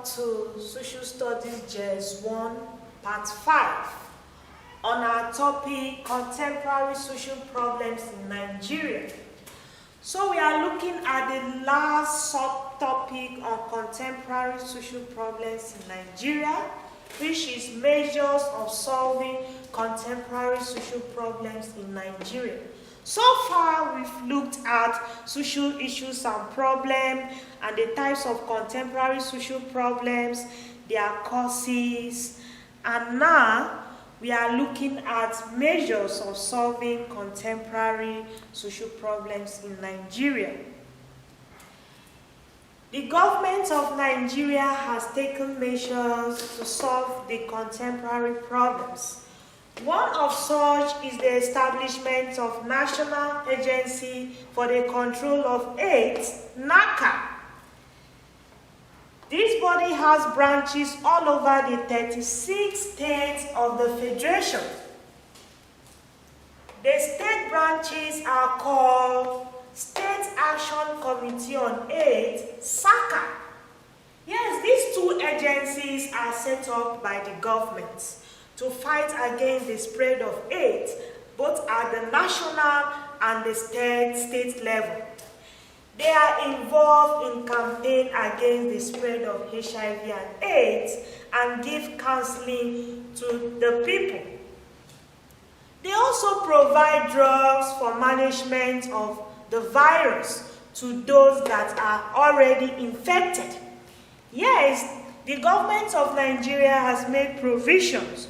to Social Studies JS 1 Part 5 on our topic Contemporary Social Problems in Nigeria. So we are looking at the last subtopic on contemporary social problems in Nigeria, which is measures of solving contemporary social problems in Nigeria. So far, we've looked at social issues and problems and the types of contemporary social problems, their causes, and now we are looking at measures of solving contemporary social problems in Nigeria. The government of Nigeria has taken measures to solve the contemporary problems. One of such is the establishment of National Agency for the Control of AIDS, NACA. This body has branches all over the 36 states of the Federation. The state branches are called State Action Committee on AIDS, SACA. Yes, these two agencies are set up by the government to fight against the spread of AIDS, both at the national and the state level. They are involved in campaign against the spread of HIV and AIDS and give counseling to the people. They also provide drugs for management of the virus to those that are already infected. Yes, the government of Nigeria has made provisions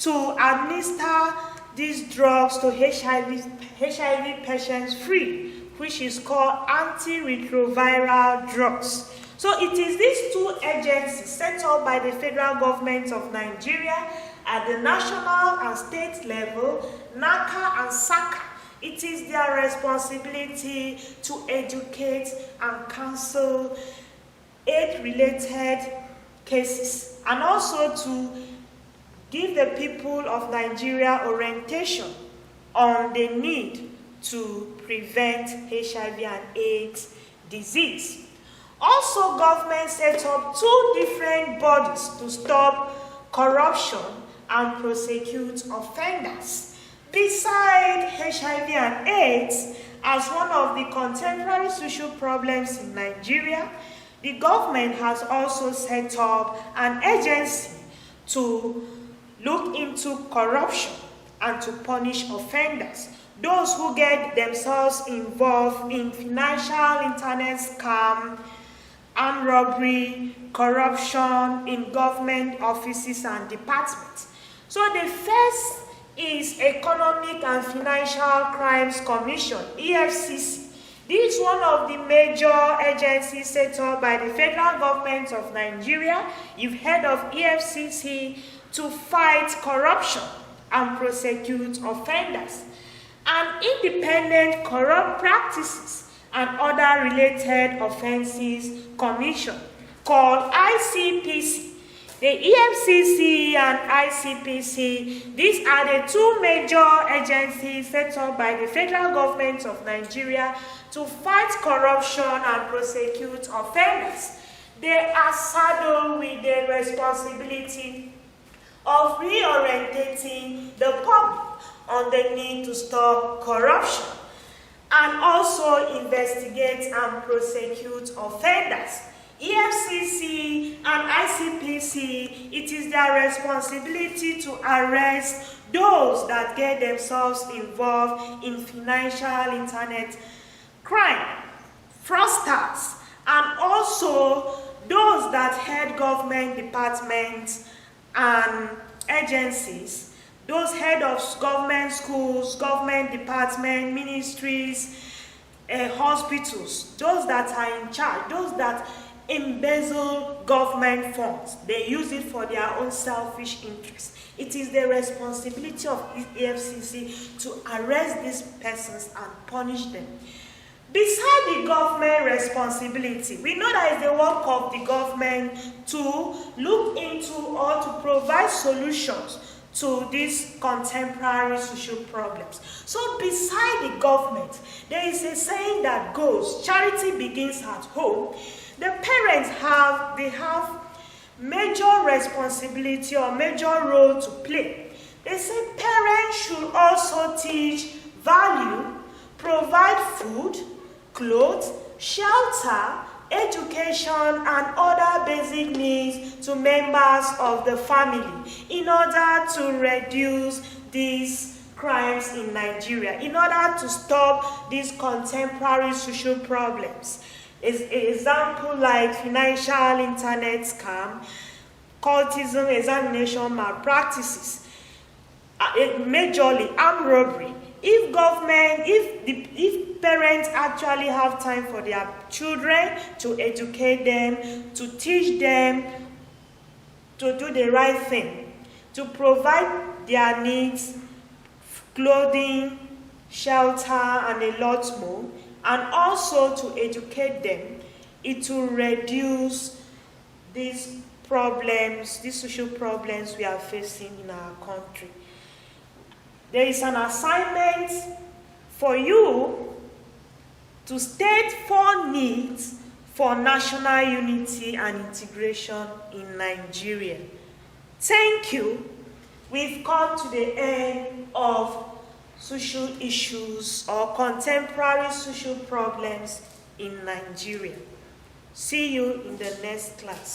to administer these drugs to HIV patients free, which is called antiretroviral drugs. So it is these two agencies set up by the federal government of Nigeria at the national and state level, NACA and SACA. It is their responsibility to educate and counsel AIDS-related cases and also to give the people of Nigeria orientation on the need to prevent HIV and AIDS disease. Also, government set up two different bodies to stop corruption and prosecute offenders. Besides HIV and AIDS, as one of the contemporary social problems in Nigeria, the government has also set up an agency to look into corruption and to punish offenders, those who get themselves involved in financial internet scam, armed robbery, corruption in government offices and departments. So the first is Economic and Financial Crimes Commission, EFCC. This is one of the major agencies set up by the federal government of Nigeria. You've heard of EFCC, to fight corruption and prosecute offenders. An independent corrupt practices and other related offenses commission called ICPC. The EFCC and ICPC, these are the two major agencies set up by the federal government of Nigeria to fight corruption and prosecute offenders. They are saddled with the responsibility of reorientating the public on the need to stop corruption and also investigate and prosecute offenders. EFCC and ICPC, it is their responsibility to arrest those that get themselves involved in financial internet crime, fraudsters, and also those that head government departments and agencies, those head of government schools, government departments, ministries, hospitals, those that are in charge, those that embezzle government funds. They use it for their own selfish interests. It is the responsibility of EFCC to arrest these persons and punish them. Besides the government responsibility, we know that it's the work of the government to look into or to provide solutions to these contemporary social problems. So beside the government, there is a saying that goes, charity begins at home. The parents have major responsibility or major role to play. They say parents should also teach value, provide food, clothes, shelter, education, and other basic needs to members of the family in order to reduce these crimes in Nigeria, in order to stop these contemporary social problems. Example like financial internet scam, cultism, examination malpractices, majorly armed robbery. If government, if parents actually have time for their children to educate them, to teach them to do the right thing, to provide their needs, clothing, shelter, and a lot more, and also to educate them, it will reduce these problems, these social problems we are facing in our country. There is an assignment for you to state 4 needs for national unity and integration in Nigeria. Thank you. We've come to the end of social issues or contemporary social problems in Nigeria. See you in the next class.